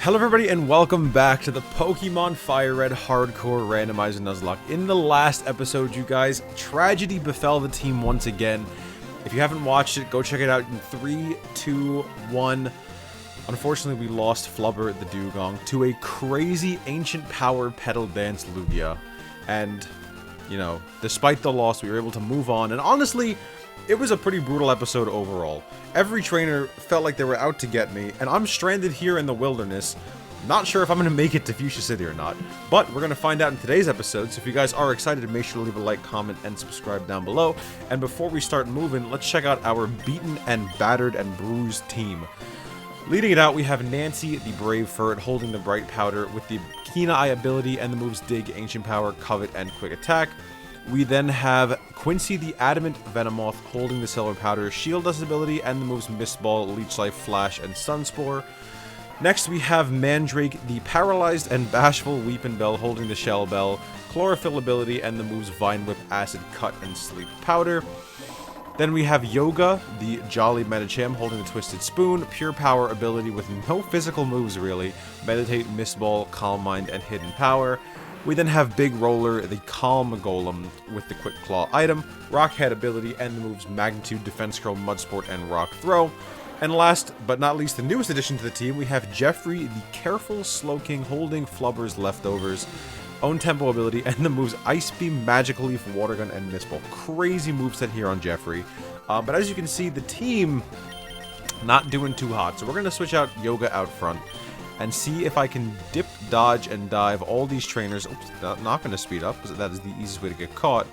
Hello everybody and welcome back to the Pokemon FireRed Hardcore Randomizer Nuzlocke. In the last episode, you guys, tragedy befell the team once again. If you haven't watched it, go check it out in 3, 2, 1. Unfortunately, we lost Flubber the Dugong to a crazy ancient power pedal dance Lugia. And, you know, despite the loss, we were able to move on. And honestly, it was a pretty brutal episode overall. Every trainer felt like they were out to get me, and I'm stranded here in the wilderness. Not sure if I'm going to make it to Fuchsia City or not, but we're going to find out in today's episode. So if you guys are excited, make sure to leave a like, comment, and subscribe down below. And before we start moving, let's check out our beaten and battered and bruised team. Leading it out, we have Nancy, the Brave Furt, holding the Bright Powder with the Keen Eye ability and the moves Dig, Ancient Power, Covet, and Quick Attack. We then have Quincy the Adamant Venomoth holding the Silver Powder, Shield Dust ability, and the moves Mist Ball, Leech Life, Flash, and Sunspore. Next we have Mandrake the Paralyzed and Bashful Weepinbell holding the Shell Bell, Chlorophyll ability, and the moves Vine Whip, Acid Cut, and Sleep Powder. Then we have Yoga, the Jolly Medicham, holding the Twisted Spoon, Pure Power ability with no physical moves really, Meditate, Mist Ball, Calm Mind, and Hidden Power. We then have Big Roller, the Calm Golem, with the Quick Claw item, Rock Head ability, and the moves Magnitude, Defense Curl, Mud Sport, and Rock Throw. And last but not least, the newest addition to the team, we have Jeffrey, the Careful Slowking, holding Flubber's Leftovers, Own Tempo ability, and the moves Ice Beam, Magic Leaf, Water Gun, and Mist Ball. Crazy moveset here on Jeffrey. But as you can see, the team not doing too hot. So we're going to switch out Yoga out front and see if I can dip, dodge, and dive all these trainers. Oops, not going to speed up, because that is the easiest way to get caught.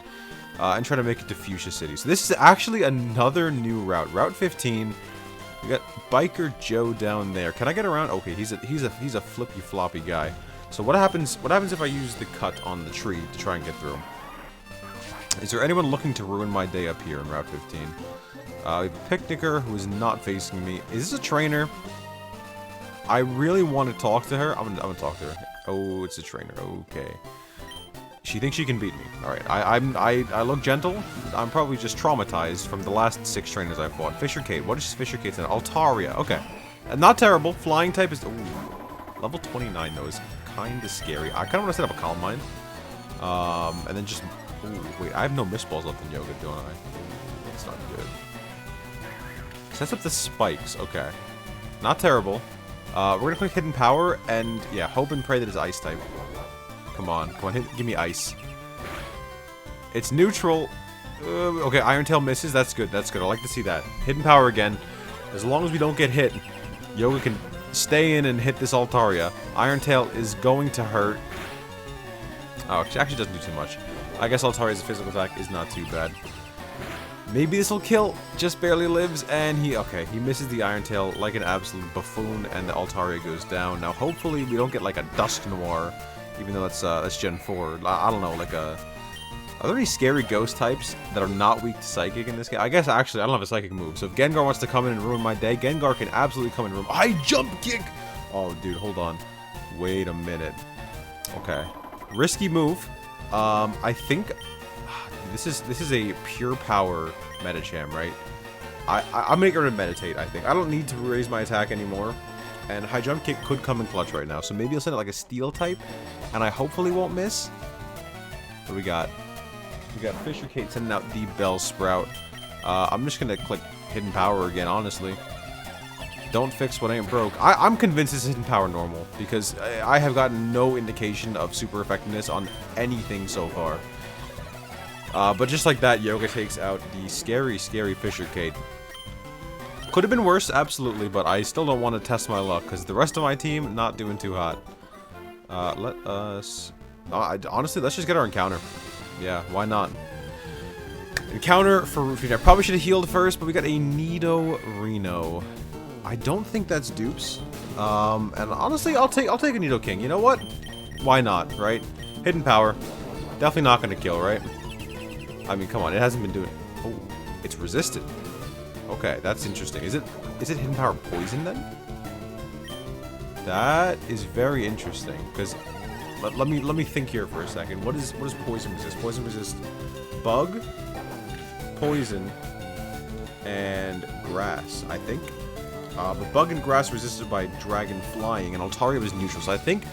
And try to make it to Fuchsia City. So this is actually another new route. Route 15. We got Biker Joe down there. Can I get around? Okay, he's a flippy floppy guy. So what happens if I use the cut on the tree to try and get through? Is there anyone looking to ruin my day up here in Route 15? We have a Picnicker who is not facing me. Is this a trainer? I really want to talk to her. I'm gonna talk to her. Oh, it's a trainer. Okay. She thinks she can beat me. All right. I look gentle. I'm probably just traumatized from the last 6 trainers I fought. Fisher Kate. What is Fisher Kate's name? Altaria. Okay. Not terrible. Flying type is. Ooh, level 29 though is kind of scary. I kind of want to set up a Calm Mind. And then just. Ooh, wait. I have no Mist Balls left in Yoga, don't I? That's not good. Sets up the spikes. Okay. Not terrible. We're gonna click Hidden Power, and yeah, hope and pray that it's Ice type. Come on, give me Ice. It's neutral. Okay, Iron Tail misses. That's good. That's good. I like to see that. Hidden Power again. As long as we don't get hit, Yoga can stay in and hit this Altaria. Iron Tail is going to hurt. Oh, she actually doesn't do too much. I guess Altaria's physical attack is not too bad. Maybe this will kill. Just barely lives, and he misses the Iron Tail like an absolute buffoon, and the Altaria goes down. Now, hopefully, we don't get like a Dusk Noir, even though that's Gen 4. I don't know, like a. Are there any scary ghost types that are not weak to Psychic in this game? I guess actually I don't have a Psychic move, so if Gengar wants to come in and ruin my day, Gengar can absolutely come in and ruin. I jump kick. Oh, dude, hold on. Wait a minute. Okay, risky move. I think. This is a Pure Power Medicham, right? I'm gonna get rid of Meditate, I think. I don't need to raise my attack anymore. And High Jump Kick could come in clutch right now. So maybe I'll send it like a Steel type. And I hopefully won't miss. What do we got? We got Fisher Kate sending out the Bellsprout. I'm just gonna click Hidden Power again, honestly. Don't fix what ain't broke. I'm convinced this is Hidden Power normal. Because I have gotten no indication of super effectiveness on anything so far. But just like that, Yoga takes out the scary, scary Fisher Kate. Could have been worse, absolutely, but I still don't want to test my luck, because the rest of my team, not doing too hot. Let us... honestly, let's just get our encounter. Yeah, why not? Encounter for Roofing. I probably should have healed first, but we got a Nido Reno. I don't think that's dupes. And honestly, I'll take a Nido King. You know what? Why not, right? Hidden Power. Definitely not going to kill, right? I mean, come on, it hasn't been doing... Oh, it's resisted. Okay, that's interesting. Is it Hidden Power Poison, then? That is very interesting, because... Let me think here for a second. What is Poison resist? Poison resist Bug, Poison, and Grass, I think. But Bug and Grass resisted by Dragon Flying, and Altaria was neutral. So I think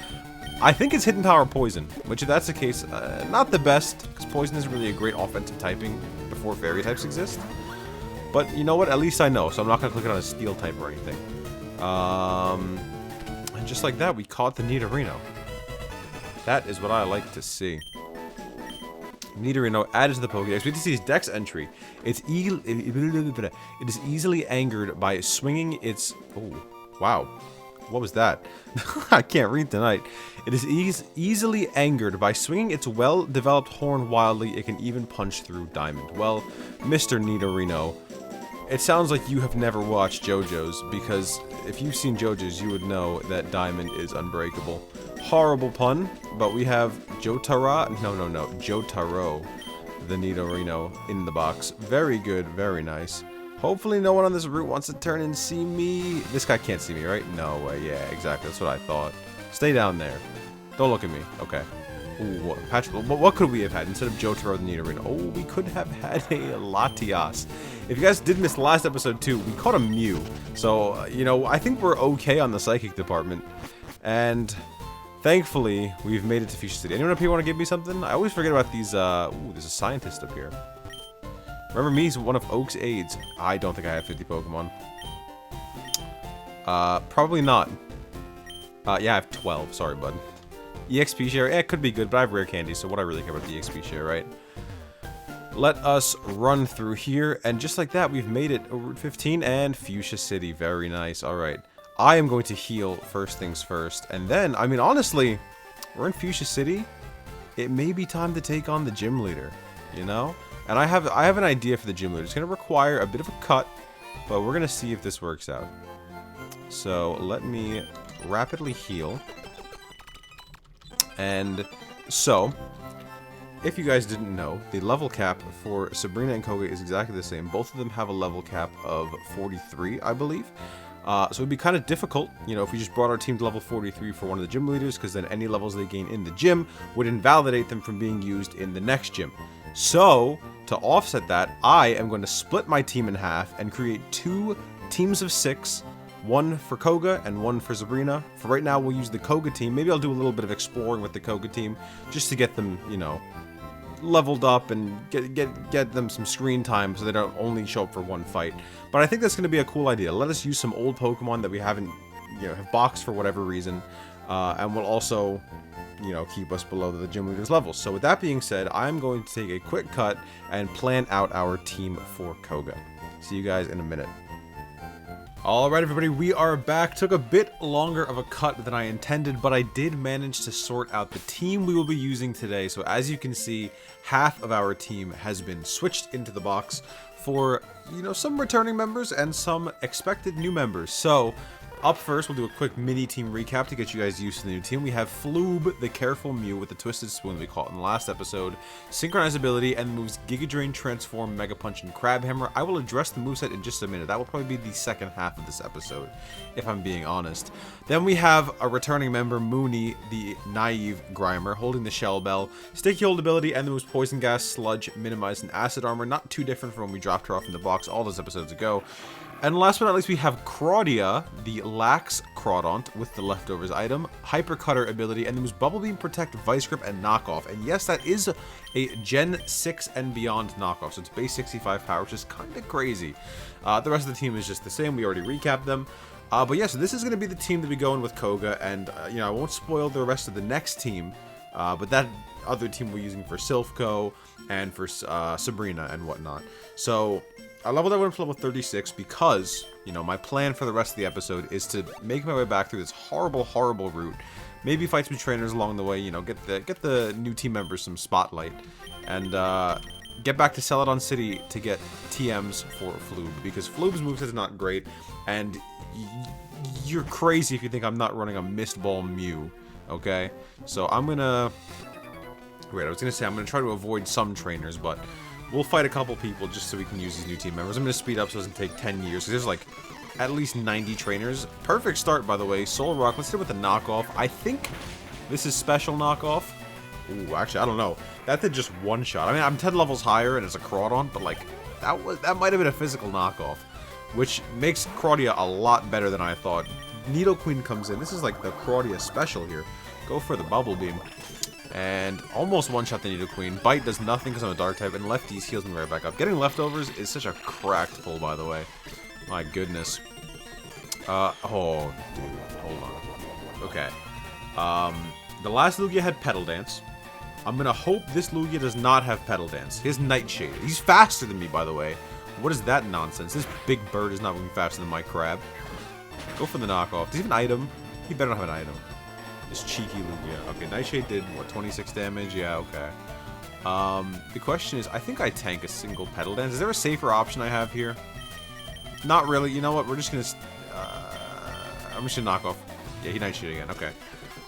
it's Hidden Power Poison, which if that's the case, not the best, because Poison isn't really a great offensive typing before Fairy types exist. But you know what? At least I know, so I'm not going to click it on a Steel type or anything. And just like that, we caught the Nidorino. That is what I like to see. Nidorino added to the Pokédex. We get to see his Dex entry. It is easily angered by swinging its... Oh, wow. What was that? I can't read tonight. It is easily angered by swinging its well-developed horn wildly. It can even punch through Diamond. Well, Mr. Nidorino, it sounds like you have never watched JoJo's, because if you've seen JoJo's, you would know that Diamond is unbreakable. Horrible pun, but we have Jotaro, the Nidorino in the box. Very good, very nice. Hopefully no one on this route wants to turn and see me. This guy can't see me, right? No way, yeah, exactly, that's what I thought. Stay down there. Don't look at me, okay. Ooh, what could we have had instead of Jotaro the Nidorino? Oh, we could have had a Latias. If you guys did miss the last episode too, we caught a Mew. So, you know, I think we're okay on the Psychic department. And thankfully, we've made it to Fuchsia City. Anyone up here want to give me something? I always forget about these, ooh, there's a scientist up here. Remember me, he's one of Oak's aides. I don't think I have 50 Pokemon. Probably not. Yeah, I have 12. Sorry, bud. EXP share, it could be good, but I have rare candy, so what I really care about the EXP share, right? Let us run through here, and just like that, we've made it over Route 15 and Fuchsia City. Very nice. All right. I am going to heal first things first, and then, I mean, honestly, we're in Fuchsia City. It may be time to take on the gym leader, you know? And I have an idea for the gym leader. It's going to require a bit of a cut, but we're going to see if this works out. So let me rapidly heal. And so, if you guys didn't know, the level cap for Sabrina and Koga is exactly the same. Both of them have a level cap of 43, I believe. So it'd be kind of difficult, you know, if we just brought our team to level 43 for one of the gym leaders, because then any levels they gain in the gym would invalidate them from being used in the next gym. So, to offset that, I am going to split my team in half and create 2 teams of 6. One for Koga and one for Sabrina. For right now, we'll use the Koga team. Maybe I'll do a little bit of exploring with the Koga team, just to get them, you know, leveled up and get them some screen time so they don't only show up for one fight. But I think that's going to be a cool idea. Let us use some old Pokemon that we haven't, you know, have boxed for whatever reason, and will also, you know, keep us below the gym leader's levels. So with that being said, I'm going to take a quick cut and plan out our team for Koga. See you guys in a minute. Alright everybody, we are back. Took a bit longer of a cut than I intended, but I did manage to sort out the team we will be using today. So as you can see, half of our team has been switched into the box for, you know, some returning members and some expected new members. So up first, we'll do a quick mini team recap to get you guys used to the new team. We have Floob, the Careful Mew with the Twisted Spoon we caught in the last episode, Synchronized Ability, and moves Giga Drain, Transform, Mega Punch, and Crab Hammer. I will address the moveset in just a minute. That will probably be the second half of this episode, if I'm being honest. Then we have a returning member, Mooney, the Naive Grimer, holding the Shell Bell, Sticky Hold Ability, and the moves Poison Gas, Sludge, Minimize, and Acid Armor. Not too different from when we dropped her off in the box all those episodes ago. And last but not least, we have Crawdia, the Lax Crawdaunt with the Leftovers item, Hyper Cutter ability, and moves Bubble Beam, Protect, Vice Grip, and Knockoff. And yes, that is a Gen 6 and beyond knockoff, so it's base 65 power, which is kind of crazy. The rest of the team is just the same. We already recapped them. But yeah, so this is going to be the team that we go in with Koga, and you know, I won't spoil the rest of the next team, but that other team we're using for Silphco and for Sabrina and whatnot. So I leveled everyone to level 36 because, you know, my plan for the rest of the episode is to make my way back through this horrible, horrible route. Maybe fight some trainers along the way, you know, get the new team members some spotlight, and get back to Celadon City to get TMs for Floob, because Floob's moveset is not great, and you're crazy if you think I'm not running a Mist Ball Mew, okay? So I'm gonna... Wait, I was gonna say I'm gonna try to avoid some trainers, but we'll fight a couple people just so we can use these new team members. I'm going to speed up so it doesn't take 10 years, because there's like at least 90 trainers. Perfect start, by the way. Soul Rock, let's hit it with the knockoff. I think this is special knockoff. Ooh, actually, I don't know. That did just one shot. I mean, I'm 10 levels higher and it's a Crawdaunt, but like, that might have been a physical knockoff. which makes Claudia a lot better than I thought. Needle Queen comes in. This is like the Claudia special here. Go for the Bubble Beam. And almost one-shot the Needle Queen. Bite does nothing because I'm a Dark type, and Lefties heals me right back up. Getting leftovers is such a cracked pull, by the way. My goodness. Oh, dude, hold on. Okay. The last Lugia had Petal Dance. I'm gonna hope this Lugia does not have Petal Dance. His Nightshade. He's faster than me, by the way. What is that nonsense? This big bird is not moving faster than my crab. Go for the knockoff. Does he have an item? He better not have an item. This cheeky Lugia. Okay, Nightshade did, what, 26 damage? Yeah, okay. The question is, I think I tank a single Petal Dance. Is there a safer option I have here? Not really. You know what? We're just gonna... I'm just gonna knock off. Yeah, he Nightshade again. Okay.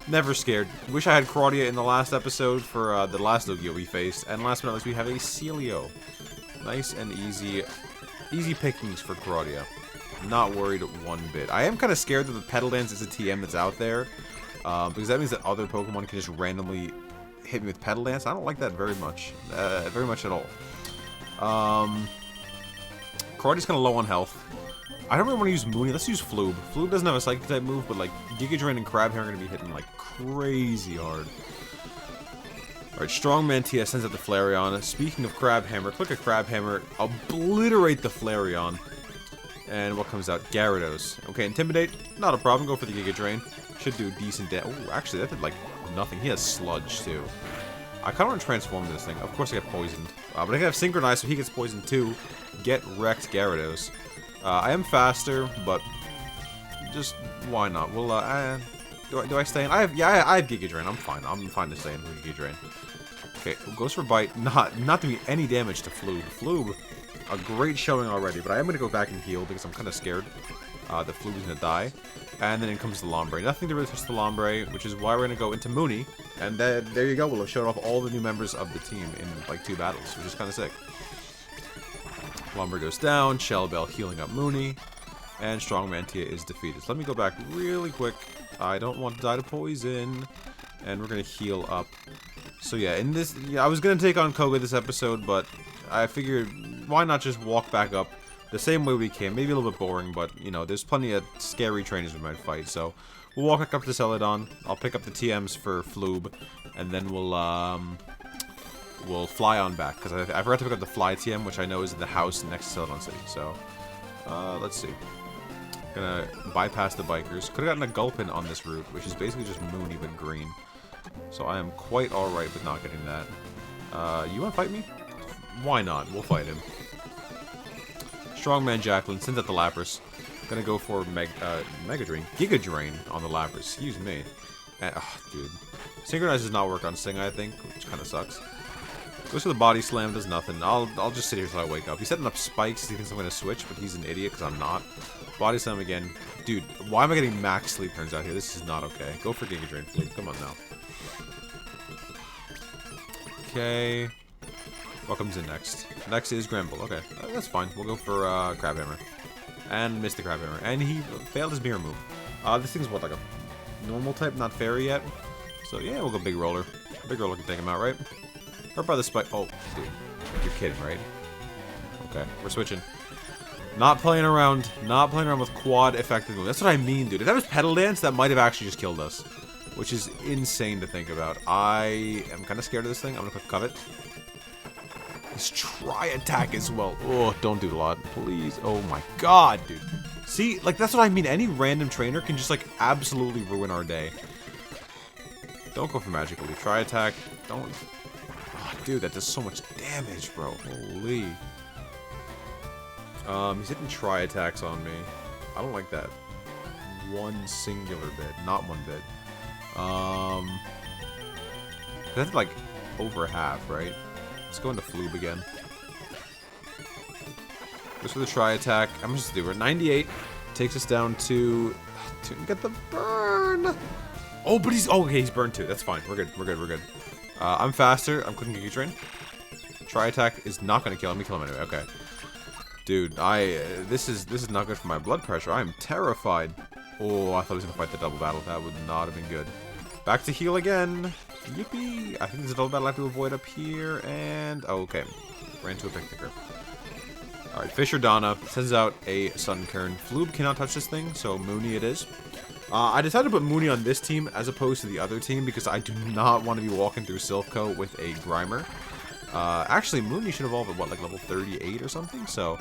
Never scared. Wish I had Claudia in the last episode for the last Lugia we faced. And last but not least, we have a Celio. Nice and easy. Easy pickings for Claudia. Not worried one bit. I am kind of scared that the Petal Dance is a TM that's out there. Because that means that other Pokemon can just randomly hit me with Petal Dance. I don't like that very much. Very much at all. Claudia's kind of low on health. I don't really want to use Mooney. Let's use Floob. Floob doesn't have a Psychic type move, but like Giga Drain and Crab Hammer are going to be hitting like crazy hard. Alright, Strongman Tia sends out the Flareon. Speaking of Crab Hammer, click a Crab Hammer, obliterate the Flareon. And what comes out? Gyarados. Okay, Intimidate, not a problem. Go for the Giga Drain. Should do decent damage. Oh, actually, that did like nothing. He has Sludge too. I kind of want to transform this thing. Of course, I get poisoned. But I can have Synchronize so he gets poisoned too. Get wrecked, Gyarados. I am faster, but just why not? Well, do I stay in? I have Giga Drain. I'm fine. I'm fine to stay in with Giga Drain. Okay, goes for Bite. Not doing any damage to Floob. Floob, a great showing already, but I am going to go back and heal because I'm kind of scared that Floob is going to die. And then in comes the Lombre. Nothing to really touch the Lombre, which is why we're going to go into Mooney. And then, there you go. We'll have showed off all the new members of the team in like 2 battles, which is kind of sick. Lombre goes down. Shell Bell healing up Mooney. And Strongman Tia is defeated. So let me go back really quick. I don't want to die to poison. And we're going to heal up. So yeah, in this, I was going to take on KOGA this episode, but I figured why not just walk back up the same way we came. Maybe a little bit boring, but, you know, there's plenty of scary trainers we might fight. So we'll walk back up to Celadon. I'll pick up the TMs for Floob. And then we'll fly on back. Because I forgot to pick up the Fly TM, which I know is in the house next to Celadon City. So, let's see. Gonna bypass the bikers. Could have gotten a Gulpin on this route, which is basically just Mooney but green. So I am quite alright with not getting that. You want to fight me? Why not? We'll fight him. Strongman Jacqueline sends out the Lapras. Gonna go for Mega Drain. Giga Drain on the Lapras. Excuse me. And, dude. Synchronize does not work on Sing, I think, which kind of sucks. Goes for the Body Slam, does nothing. I'll just sit here until I wake up. He's setting up spikes. He thinks I'm gonna switch, but he's an idiot because I'm not. Body Slam again. Dude, why am I getting max sleep turns out here? This is not okay. Go for Giga Drain, please. Come on now. Okay. What comes in next? Next is Granbull. Okay, that's fine. We'll go for Crab Hammer. And missed the Crab Hammer. And he failed his mirror move. This thing's what, like a normal type, not fairy yet? So yeah, we'll go Big Roller. Big Roller can take him out, right? Hurt by the spike. Oh, dude. You're kidding, right? Okay, we're switching. Not playing around. Not playing around with quad effective move. That's what I mean, dude. If that was Petal Dance, that might have actually just killed us. Which is insane to think about. I am kind of scared of this thing. I'm going to click Covet. Let's try attack as well. Oh, don't do a lot. Please. Oh my god, dude. See, like, that's what I mean. Any random trainer can just, like, absolutely ruin our day. Don't go for Magical Leaf. Try attack. Don't. Oh, dude, that does so much damage, bro. Holy. He's hitting Tri attacks on me. I don't like that. One singular bit. Not one bit. That's like over half, right? Let's go into Floob again. Goes for the Tri attack. I'm just doing 98. Takes us down to get the burn. Oh, but he's okay. He's burned too. That's fine. We're good. We're good. We're good. I'm faster. I'm clicking Giga Drain. Tri attack is not gonna kill him. Let me kill him anyway. Okay. Dude, this is not good for my blood pressure. I am terrified. Oh, I thought he was gonna fight the double battle. That would not have been good. Back to heal again. Yippee! I think there's a double battle I have to avoid up here, and oh, okay. Ran to a Picnicker. Alright, Fisher Donna sends out a Sunkern. Floob cannot touch this thing, so Mooney it is. I decided to put Mooney on this team as opposed to the other team because I do not want to be walking through Silph with a Grimer. Actually, Mooney should evolve at, what, like level 38 or something? So,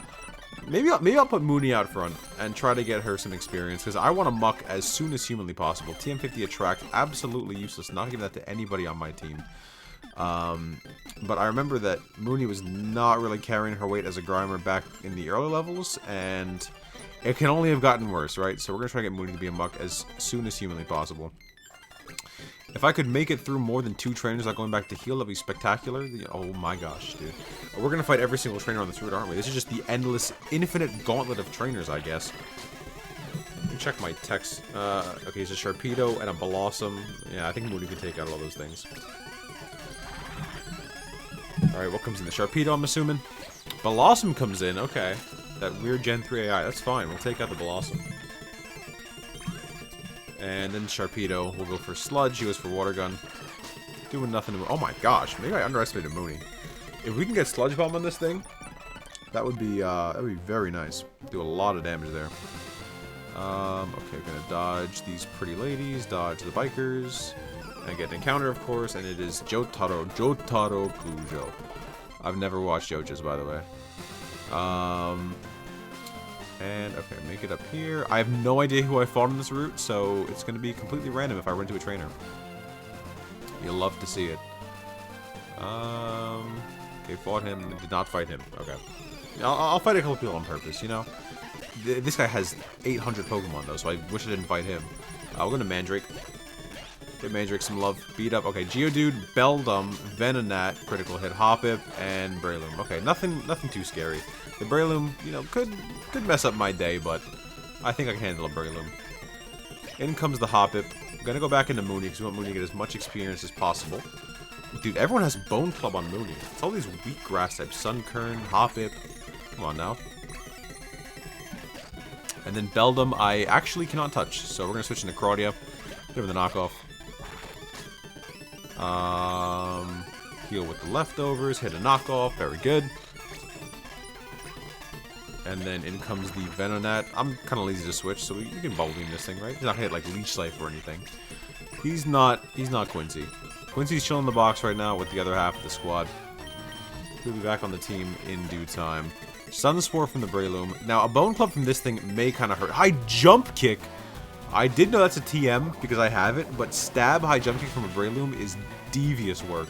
maybe I'll put Mooney out front and try to get her some experience because I want to muck as soon as humanly possible. TM50 Attract, absolutely useless. Not giving that to anybody on my team. But I remember that Mooney was not really carrying her weight as a Grimer back in the early levels, and it can only have gotten worse, right? So we're going to try to get Mooney to be a muck as soon as humanly possible. If I could make it through more than 2 trainers without going back to heal, that'd be spectacular. Oh my gosh, dude. We're going to fight every single trainer on this route, aren't we? This is just the endless, infinite gauntlet of trainers, I guess. Let me check my text. Okay, it's a Sharpedo and a Blossom. Yeah, I think Mooney can take out all those things. Alright, what comes in? The Sharpedo, I'm assuming? Blossom comes in, okay. That weird Gen 3 AI, that's fine. We'll take out the Blossom. And then Sharpedo will go for Sludge. He goes for Water Gun. Doing nothing to... Oh my gosh, maybe I underestimated Mooney. If we can get Sludge Bomb on this thing, that would be very nice. Do a lot of damage there. Okay, gonna dodge these pretty ladies, dodge the bikers. And get an encounter, of course, and it is Jotaro Kujo. I've never watched JoJo's, by the way. And, okay, make it up here. I have no idea who I fought on this route, so it's going to be completely random if I run into a trainer. You'll love to see it. Okay, fought him, did not fight him. Okay. I'll fight a couple people on purpose, you know? This guy has 800 Pokemon, though, so I wish I didn't fight him. We're going to Mandrake. Give Mandrake some love. Beat up. Okay, Geodude, Beldum, Venonat, critical hit, Hoppip, and Breloom. Okay, nothing too scary. The Breloom, you know, could mess up my day, but I think I can handle a Breloom. In comes the Hoppip. I'm gonna go back into Mooney because we want Mooney to get as much experience as possible. Dude, everyone has Bone Club on Mooney. It's all these weak grass types. Sunkern, Hoppip. Come on now. And then Beldum, I actually cannot touch, so we're gonna switch into Craudia. Give him the knockoff. Heal with the leftovers, hit a knockoff, very good. And then in comes the Venonat. I'm kind of lazy to switch, so you can Bubble Beam this thing, right? He's not gonna hit like Leech Life or anything. He's not Quincy. Quincy's chilling in the box right now with the other half of the squad. He'll be back on the team in due time. Sunspore from the Breloom. Now, a Bone Club from this thing may kind of hurt. High Jump Kick! I did know that's a TM because I have it, but Stab High Jump Kick from a Breloom is devious work.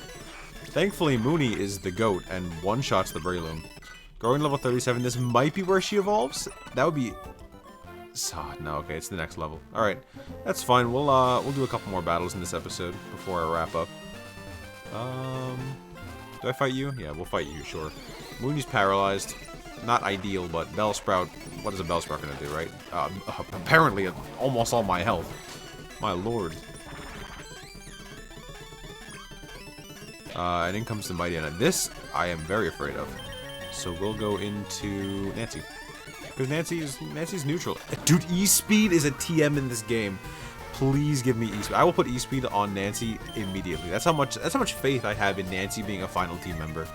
Thankfully, Mooney is the GOAT and one-shots the Breloom. Growing level 37, this might be where she evolves. That would be... no, okay, it's the next level. Alright, that's fine. We'll do a couple more battles in this episode before I wrap up. Do I fight you? Yeah, we'll fight you, sure. Mooney's paralyzed. Not ideal, but Bellsprout, what is a Bellsprout gonna do, right? Apparently, almost all my health. My lord. And in comes the Mighty Anna. This, I am very afraid of. So we'll go into Nancy. Because Nancy's neutral. Dude, E-Speed is a TM in this game. Please give me E-Speed. I will put E-Speed on Nancy immediately. That's how much faith I have in Nancy being a final team member.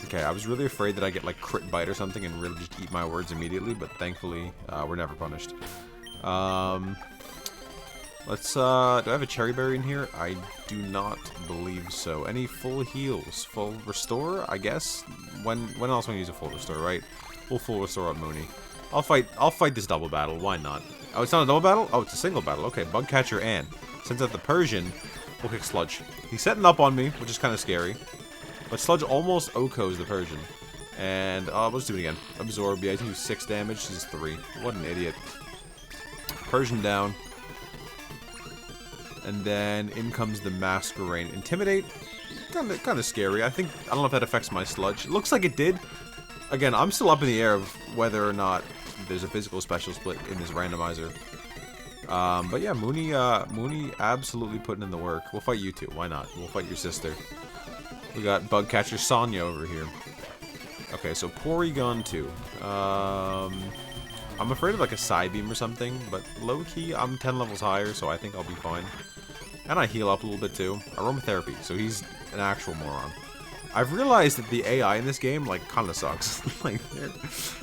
Okay, I was really afraid that I get like crit bite or something and really just eat my words immediately, but thankfully we're never punished. Let's do I have a Cherry Berry in here? I do not believe so. Any full heals? Full restore, I guess? When else when you use a full restore, right? We'll full restore on Mooney. I'll fight this double battle, why not? Oh, it's not a double battle? Oh, it's a single battle. Okay, Bugcatcher and since at the Persian, we'll kick Sludge. He's setting up on me, which is kind of scary. But Sludge almost OHKOs the Persian. And, let's do it again. Absorb, yeah, he's gonna do 6 damage, he's 3. What an idiot. Persian down. And then in comes the Masquerain. Intimidate? Kind of scary. I don't know if that affects my Sludge. It looks like it did. Again, I'm still up in the air of whether or not there's a physical special split in this randomizer. But yeah, Mooney absolutely putting in the work. We'll fight you two, why not? We'll fight your sister. We got Bugcatcher Sonya over here. Okay, so Porygon 2. I'm afraid of like a Psybeam or something, but low-key, I'm 10 levels higher, so I think I'll be fine. And I heal up a little bit too. Aromatherapy, so he's an actual moron. I've realized that the AI in this game, like, kind of sucks. Like,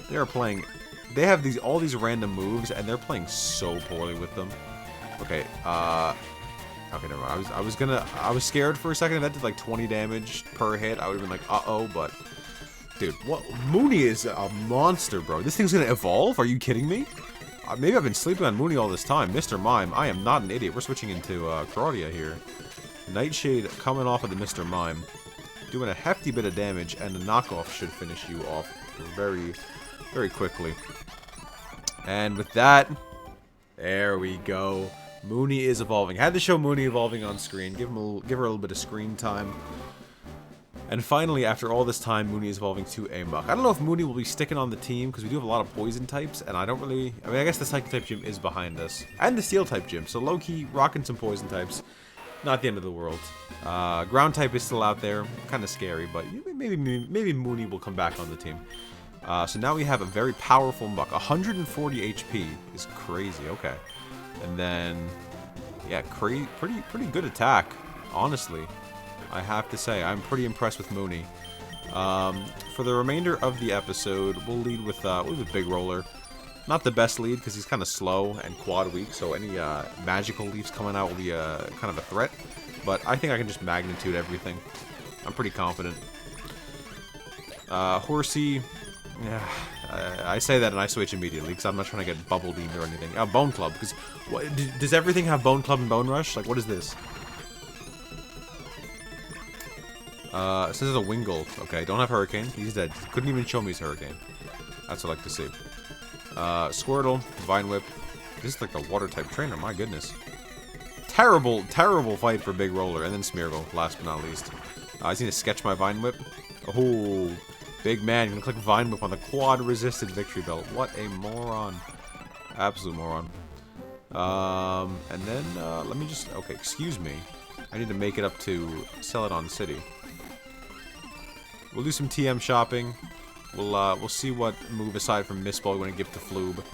they're playing... They have all these random moves, and they're playing so poorly with them. Okay, okay, never mind. I was scared for a second. If that did, like, 20 damage per hit, I would have been like, uh-oh, but... Dude, what? Mooney is a monster, bro. This thing's gonna evolve? Are you kidding me? Maybe I've been sleeping on Mooney all this time. Mr. Mime, I am not an idiot. We're switching into Claudia here. Nightshade coming off of the Mr. Mime. Doing a hefty bit of damage, and the knockoff should finish you off very, very quickly. And with that, there we go. Mooney is evolving. Had to show Mooney evolving on screen. Give her a little bit of screen time. And finally, after all this time, Mooney is evolving to a Muck. I don't know if Mooney will be sticking on the team, because we do have a lot of poison types, and I don't really... I mean, I guess the Psychic type gym is behind us. And the Steel type gym, so low-key, rocking some poison types. Not the end of the world. Ground type is still out there. Kind of scary, but maybe Mooney will come back on the team. So now we have a very powerful Muck. 140 HP is crazy. Okay. And then... Yeah, pretty good attack, honestly. I have to say, I'm pretty impressed with Mooney. For the remainder of the episode, we'll lead with Big Roller. Not the best lead, because he's kind of slow and quad weak, so any magical leaves coming out will be kind of a threat. But I think I can just magnitude everything. I'm pretty confident. Horsey, yeah, I say that and I switch immediately, because I'm not trying to get Bubble Beamed or anything. Bone Club, because does everything have Bone Club and Bone Rush? Like, what is this? It says it's a Wingull. Okay, don't have Hurricane. He's dead. Couldn't even show me his Hurricane. That's what I like to see. Squirtle, Vine Whip. This is like a water-type trainer, my goodness. Terrible, terrible fight for Big Roller. And then Smeargle, last but not least. I just need to sketch my Vine Whip. Oh, big man. You're gonna click Vine Whip on the quad-resisted Victory Belt. What a moron. Absolute moron. And then, let me just... Okay, excuse me. I need to make it up to Celadon City. We'll do some TM shopping. We'll see what move aside from Mist Ball we want to give to Floob.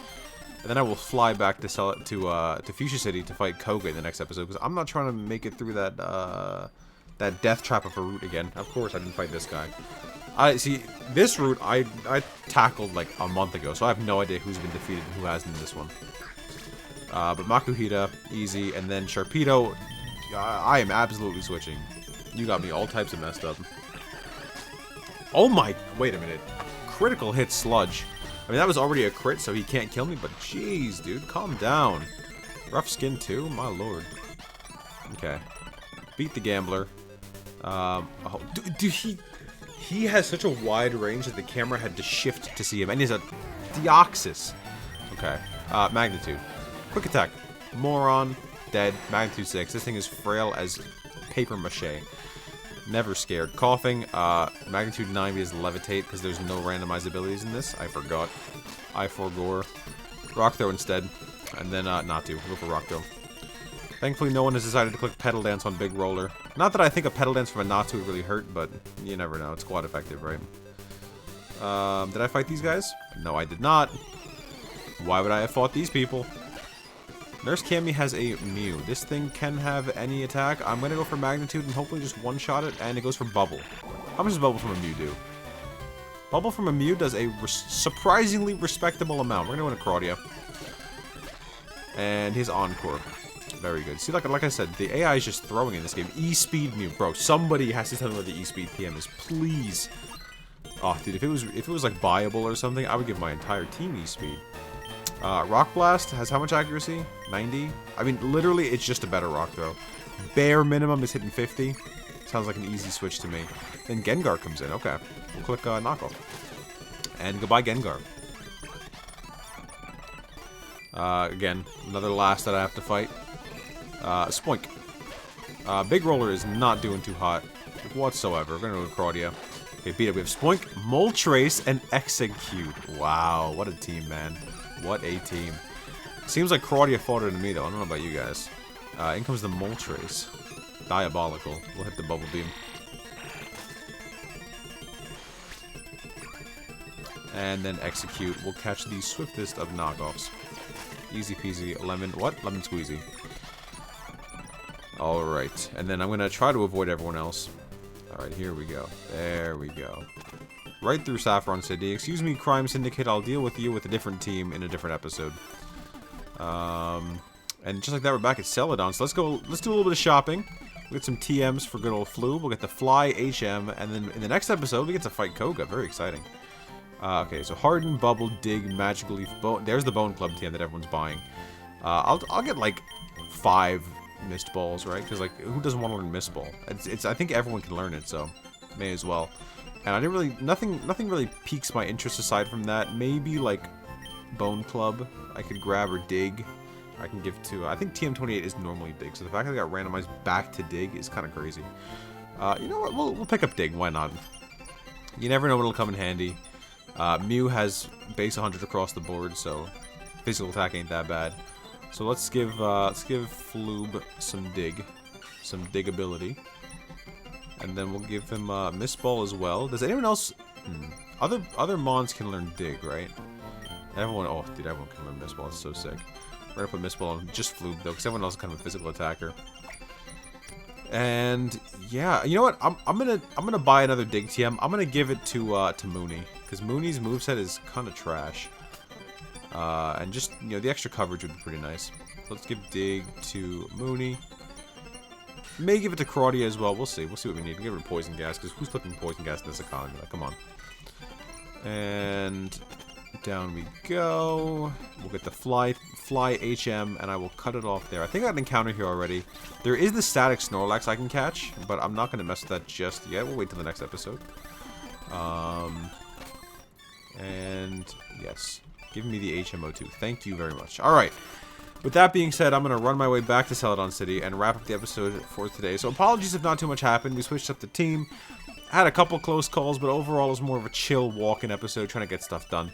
And then I will fly back to Fuchsia City to fight KOGA in the next episode, because I'm not trying to make it through that that death trap of a route again. Of course I didn't fight this guy. See, this route I tackled like a month ago, so I have no idea who's been defeated and who hasn't in this one. But Makuhita, easy, and then Sharpedo, I am absolutely switching. You got me all types of messed up. Oh my, wait a minute. Critical hit Sludge. I mean, that was already a crit, so he can't kill me, but jeez, dude, calm down. Rough skin too? My lord. Okay. Beat the Gambler. Oh, dude, he has such a wide range that the camera had to shift to see him, and he's a Deoxys. Okay. Magnitude. Quick attack. Moron. Dead. Magnitude 6. This thing is frail as paper mache. Never scared. Coughing. Magnitude 9 is Levitate, because there's no randomized abilities in this. I forgot. I forgore. Rock Throw instead. And then, not to. We'll go for Rock Throw. Thankfully, no one has decided to click Pedal Dance on Big Roller. Not that I think a Pedal Dance from a Natsu would really hurt, but you never know. It's quite effective, right? Did I fight these guys? No, I did not. Why would I have fought these people? Nurse Cammy has a Mew. This thing can have any attack. I'm going to go for Magnitude and hopefully just one-shot it, and it goes for Bubble. How much does Bubble from a Mew do? Bubble from a Mew does a surprisingly respectable amount. We're going to win a Claudia. And his Encore. Very good. See, like I said, the AI is just throwing in this game. E-Speed Mew. Bro, somebody has to tell me where the E-Speed PM is. Please. Oh, dude, if it was like buyable or something, I would give my entire team E-Speed. Rock Blast has how much accuracy? 90? I mean, literally, it's just a better Rock Throw. Bare minimum is hitting 50. Sounds like an easy switch to me. Then Gengar comes in. Okay. We'll click Knockoff. And goodbye, Gengar. Again, another last that I have to fight. Spoink. Big Roller is not doing too hot whatsoever. We're going to go to Claudia. Okay, beat it. We have Spoink, Moltres, and Execute. Wow, what a team, man. What a team. Seems like Claudia fought it to me, though. I don't know about you guys. In comes the Moltres. Diabolical. We'll hit the Bubble Beam. And then Execute. We'll catch the swiftest of knockoffs. Easy peasy. Lemon. What? Lemon squeezy. Alright. And then I'm going to try to avoid everyone else. Alright, here we go. There we go. Right through Saffron City. Excuse me, Crime Syndicate. I'll deal with you with a different team in a different episode. And just like that, we're back at Celadon. So let's go. Let's do a little bit of shopping. We'll get some TMs for good old Floob. We'll get the Fly HM. And then in the next episode, we get to fight KOGA. Very exciting. Okay, so Harden, Bubble, Dig, Magical Leaf, Bone. There's the Bone Club TM that everyone's buying. I'll get like 5 Mist Balls, right? Because like, who doesn't want to learn Mist Ball? I think everyone can learn it, so may as well. And I didn't really, nothing really piques my interest aside from that. Maybe like Bone Club I could grab, or Dig I can give to. I think TM28 is normally Dig, so the fact that I got randomized back to Dig is kind of crazy. You know what? We'll pick up Dig. Why not? You never know when it'll come in handy. Mew has base 100 across the board, so physical attack ain't that bad. So let's give Floob some dig ability, and then we'll give him Mist Ball as well. Does anyone else? Other Mons can learn Dig, right? Everyone, oh dude, everyone can learn Mist Ball. It's so sick. We're gonna put Mist Ball on just Floob though, because everyone else is kind of a physical attacker. And yeah, you know what? I'm gonna buy another Dig TM. I'm gonna give it to Mooney, because Mooney's moveset is kind of trash. And just, you know, the extra coverage would be pretty nice. So let's give Dig to Mooney. May give it to Claudia as well. We'll see. We'll see what we need. We'll give it Poison Gas, because who's flipping Poison Gas in this economy? Like, come on. And down we go. We'll get the Fly HM, and I will cut it off there. I think I had an encounter here already. There is the static Snorlax I can catch, but I'm not going to mess with that just yet. We'll wait till the next episode. And yes. Give me the HMO2. Thank you very much. Alright. With that being said, I'm going to run my way back to Celadon City and wrap up the episode for today. So apologies if not too much happened. We switched up the team. Had a couple close calls, but overall it was more of a chill walk-in episode, trying to get stuff done.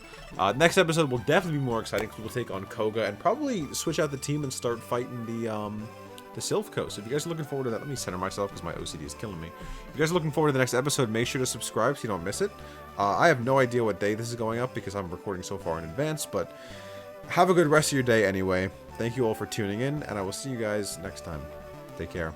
Next episode will definitely be more exciting, because we'll take on KOGA and probably switch out the team and start fighting the Sylph Coast. So if you guys are looking forward to that, let me center myself because my OCD is killing me. If you guys are looking forward to the next episode, make sure to subscribe so you don't miss it. I have no idea what day this is going up because I'm recording so far in advance, but have a good rest of your day anyway. Thank you all for tuning in, and I will see you guys next time. Take care.